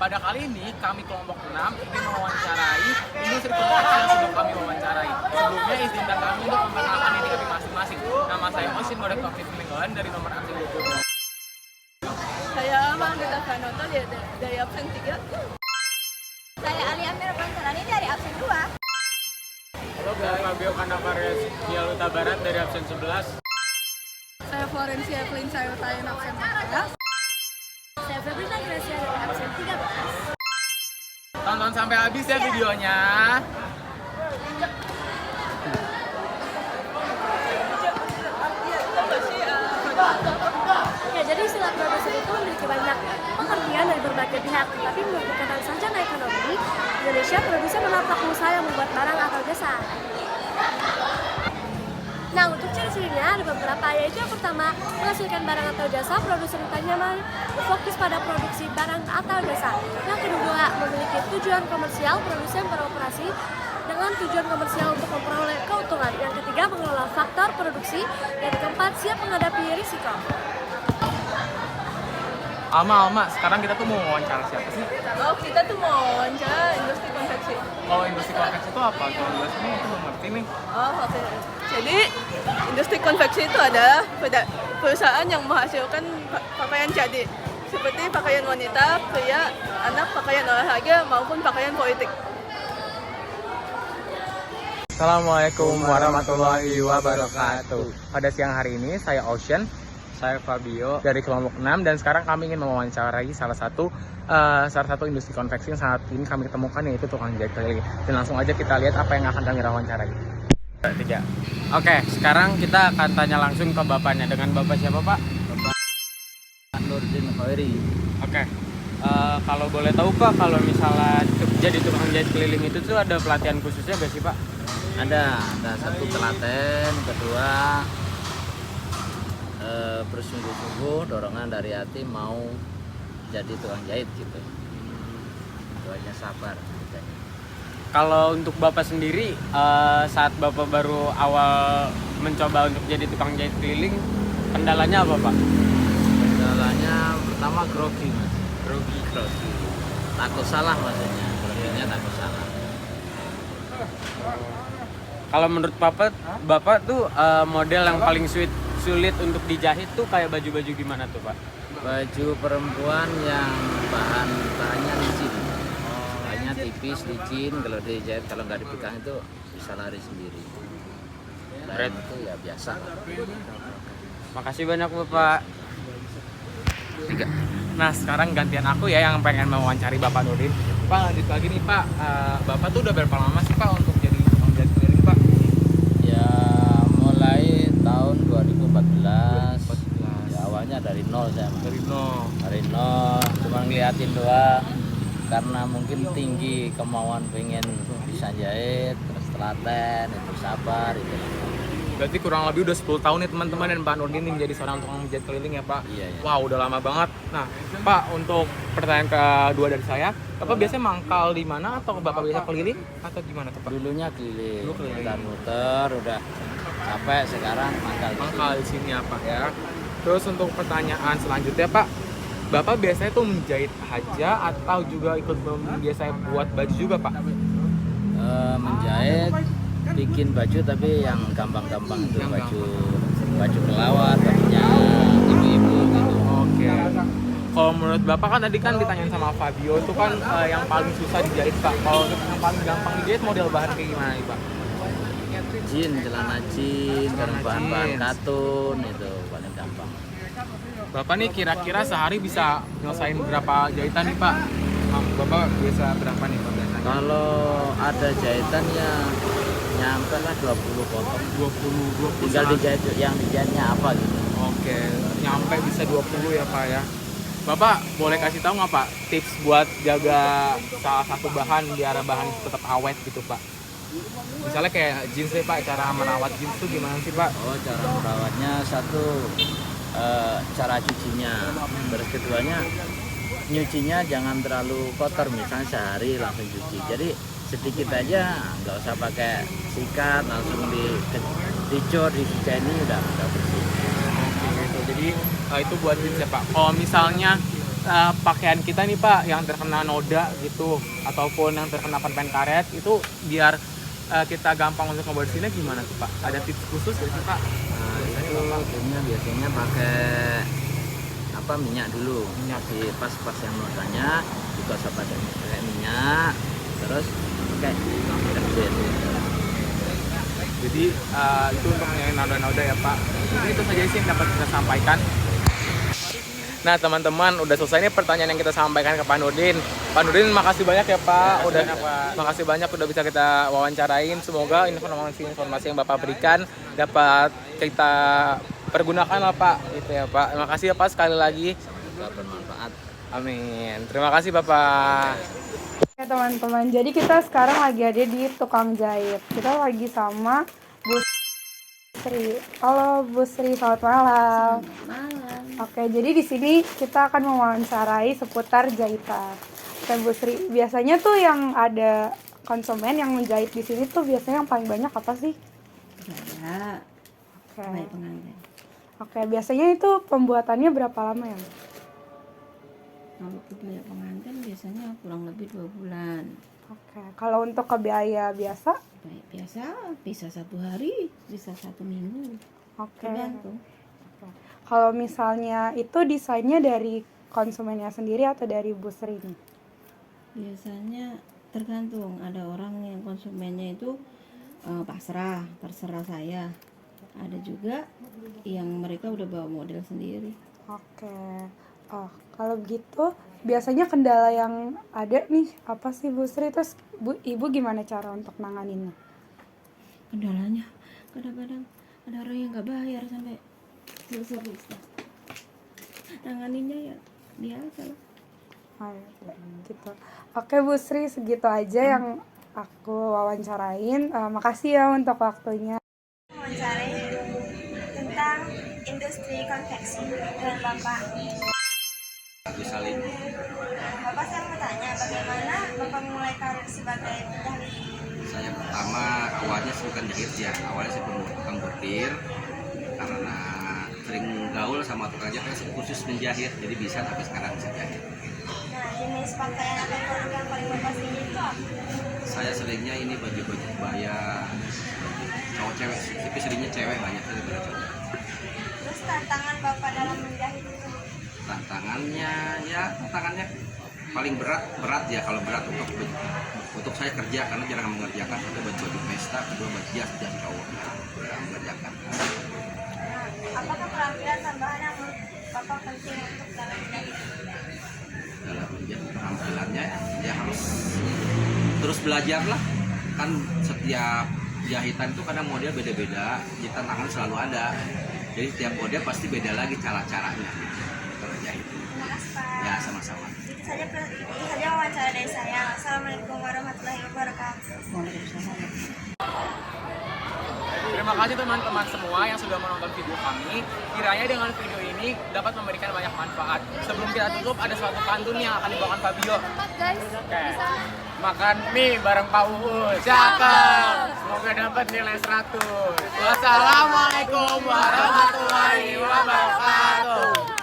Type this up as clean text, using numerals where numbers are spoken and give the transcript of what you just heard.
Pada kali ini kami kelompok 6 ingin mewawancarai industri konveksi yang sudah kami wawancarai. Sebelumnya izinkan kami untuk memperkenalkan diri kami masing-masing. Nama saya Ocean Model Kognitif Lingkungan dari nomor absen 20. Saya Mahardita Kanoto dari absen 3. Saya Alia Mirpantarani dari absen 2. Halo, saya Fabio Kanavares Gialuta Barat dari absen 11. Saya Florencia Evelyn Sayutayan absen 14. Saya Febrina Gracia dari absen 13. Tonton sampai habis ya videonya. Ya, jadi istilah produser itu memiliki banyak pengertian dari berbagai pihak, tapi menurut Ikatan Sarjana Ekonomi Indonesia, produser adalah pelaku usaha yang membuat barang atau jasa. Nah, untuk ciri-cirinya ada beberapa, yaitu yang pertama, menghasilkan barang atau jasa. Produser utama fokus pada produksi barang atau jasa. Yang kedua, memiliki tujuan komersial. Produsen beroperasi dengan tujuan komersial untuk memperoleh keuntungan. Yang ketiga, mengelola faktor produksi. Yang keempat, siap menghadapi risiko. Alma, sekarang kita tuh mau wawancara siapa sih? Oh, kita tuh mau wawancara industri konveksi. Kalau industri konveksi itu apa? Kalau industri itu belum ngerti nih. Oh, oke. Jadi, industri konveksi itu adalah perusahaan yang menghasilkan pakaian jadi, seperti pakaian wanita, pria, anak, pakaian olahraga, maupun pakaian politik. Assalamualaikum warahmatullahi wabarakatuh. Pada siang hari ini saya Ocean, saya Fabio dari kelompok 6, dan sekarang kami ingin mewawancarai salah satu industri konveksi yang saat ini kami temukan, yaitu tukang jahit keliling. Dan langsung aja kita lihat apa yang akan kami wawancarai. 3. Oke, sekarang kita akan tanya langsung ke bapaknya. Dengan bapak siapa, Pak? Bapak Nurdin Khairi. Oke. Kalau boleh tahu, Pak, kalau misalnya jadi tukang jahit keliling itu tuh ada pelatihan khususnya gak sih, Pak? Ada satu telaten, kedua bersungguh-sungguh, dorongan dari hati mau jadi tukang jahit gitu. Doanya sabar. Kalau untuk Bapak sendiri, saat Bapak baru awal mencoba untuk jadi tukang jahit keliling, kendalanya apa, Pak? Kendalanya pertama grogi, Mas. Grogi. Takut salah maksudnya. Groginya takut salah. Kalau menurut Bapak tuh model yang paling sulit untuk dijahit tuh kayak baju-baju gimana tuh, Pak? Baju perempuan yang bahannya licin. Bahannya tipis, licin, kalau dijahit, kalau nggak dipegang itu bisa lari sendiri. Dan itu ya biasa lah. Makasih banyak, Bapak. 3. Nah, sekarang gantian aku ya yang pengen mewawancari Bapak Nurdin. Pak, lanjut lagi nih, Pak. Bapak tuh udah berapa lama sih, Pak, untuk jadi tukang jahit keliling, Pak? Ya mulai tahun 2014. Ya, awalnya dari nol saya, Mas. Dari nol, cuma ngeliatin doang. Karena mungkin tinggi kemauan pengen bisa jahit, terus telaten, itu sabar itu. Berarti kurang lebih udah 10 tahun nih teman-teman, dan Pak Nurdin menjadi seorang tukang jahit keliling ya, Pak? Iya. Wow, udah lama banget. Nah, Pak, untuk pertanyaan kedua dari saya, Bapak biasanya mangkal di mana, atau Bapak biasa keliling atau gimana tuh, Pak? Dulunya keliling, Dulu keliling. muter, udah capek, sekarang Mangkal di sini ya, Pak ya. Terus untuk pertanyaan selanjutnya, Pak, Bapak biasanya tuh menjahit aja atau juga ikut biasanya buat baju juga, Pak? Menjahit, bikin baju, tapi yang gampang-gampang itu Yang baju pelawat, bajunya ibu-ibu gitu. Oke. Kalau menurut Bapak kan tadi kan ditanyain sama Fabio itu kan yang paling susah dijahit, Pak. Kalau untuk yang paling gampang dijahit model bahan kayak gimana nih, Pak? Celana jean, bahan-bahan katun itu paling gampang. Bapak nih kira-kira sehari bisa nyelesain berapa jahitan nih, Pak? Bapak biasa berapa nih, Pak, biasanya? Kalau ada jahitan ya nyampe lah 20 potong. 20 Tinggal dijahit, yang dijahitnya apa gitu. Oke, nyampe bisa 20 ya, Pak ya. Bapak boleh kasih tahu nggak, Pak, tips buat jaga salah satu bahan biar bahan tetap awet gitu, Pak? Misalnya kayak jeans nih, Pak, cara merawat jeans tuh gimana sih, Pak? Oh, cara merawatnya satu, cara cucinya. Terus keduanya, nyucinya jangan terlalu kotor, misalnya sehari langsung cuci. Jadi sedikit aja, nggak usah pakai sikat, langsung dicor, dijahit, udah bersih. Oke, gitu. Jadi itu buat jeans ya, Pak. Kalau misalnya pakaian kita nih Pak yang terkena noda gitu ataupun yang terkena permen karet itu biar kita gampang untuk ngebersihinnya gimana tuh Pak? Ada tips khusus ya sih Pak? Itu biasanya pakai minyak dulu. Minyak. Di pas yang nodanya juga pakai minyak, terus pakai deterjen. Jadi itu untuk mengenai noda-noda ya Pak. Jadi itu saja sih yang dapat kita sampaikan. Nah teman-teman, udah selesai nih pertanyaan yang kita sampaikan ke Pak Nurdin. Pak Nurdin, makasih banyak ya Pak. Makasih banyak udah bisa kita wawancarain. Semoga informasi yang Bapak berikan dapat kita pergunakan lah Pak. Gitu ya Pak. Makasih ya Pak sekali lagi. Semoga bermanfaat. Amin. Terima kasih Bapak. Ya teman-teman, jadi kita sekarang lagi ada di tukang jahit. Kita lagi sama Bu Sri. Halo Bu Sri, selamat malam. Malam. Oke, jadi di sini kita akan mewawancarai seputar jahitan. Oke Bu Sri, biasanya tuh yang ada konsumen yang menjahit di sini tuh biasanya yang paling banyak apa sih? Saya Oke. baik pengantin. Oke, biasanya itu pembuatannya berapa lama ya? Kalau kebaya pengantin biasanya kurang lebih 2 bulan. Oke, kalau untuk kebaya biasa? Baik biasa bisa 1 hari, bisa 1 minggu. Oke. Tergantung. Kalau misalnya itu desainnya dari konsumennya sendiri atau dari Bu Sri nih? Biasanya tergantung. Ada orang yang konsumennya itu pasrah, terserah saya. Ada juga yang mereka udah bawa model sendiri. Oke. Oh, kalau begitu biasanya kendala yang ada nih apa sih Bu Sri? Terus Ibu gimana cara untuk nanganinnya? Kendalanya kadang-kadang ada orang yang nggak bayar sampai selesai. Tanganinnya ya biasa lah. Oh, gitu. Oke Bu Sri, segitu aja yang aku wawancarain. Makasih ya untuk waktunya. Wawancara tentang industri konveksi dengan Bapak. Bapak, saya mau tanya, bagaimana Bapak mulai karir sebagai penjahit? Saya pertama awalnya sih bukan jahit ya, awalnya saya tukang bordir karena sering gaul sama tukang jahit, saya khusus menjahit, jadi bisa sampai sekarang bisa jahit. Nah, jenis pakaian atau produk yang paling Bapak sendiri itu apa? Saya seringnya ini baju-baju kebaya cowok cewek, tapi seringnya cewek banyak daripada cowok. Terus tantangan Bapak dalam menjahit itu? Tantangannya paling berat ya, kalau berat untuk saya kerja karena jarang mengerjakan. Satu baju pesta, kedua baju jas cowok jarang mengerjakan. Nah, apakah keterampilan tambahan yang menurut Bapak penting untuk dalam menjahit? Dalam menjahit keterampilannya ya harus terus belajar lah, kan setiap jahitan itu kadang model beda-beda, jahitan tangan selalu ada, jadi setiap model pasti beda lagi cara-caranya kalau jahit. Terima kasih Pak. Ya sama-sama. Itu saja wawancara dari saya. Assalamualaikum warahmatullahi wabarakatuh. Waalaikumsalam. Terima kasih teman-teman semua yang sudah menonton video kami. Kiranya dengan video ini dapat memberikan banyak manfaat. Sebelum kita tutup, ada suatu pantun yang akan dibawakan Fabio. Cepat guys, bisa. Makan mie bareng Pak Uus. Cakep. Semoga dapat nilai 100. Wassalamualaikum warahmatullahi wabarakatuh.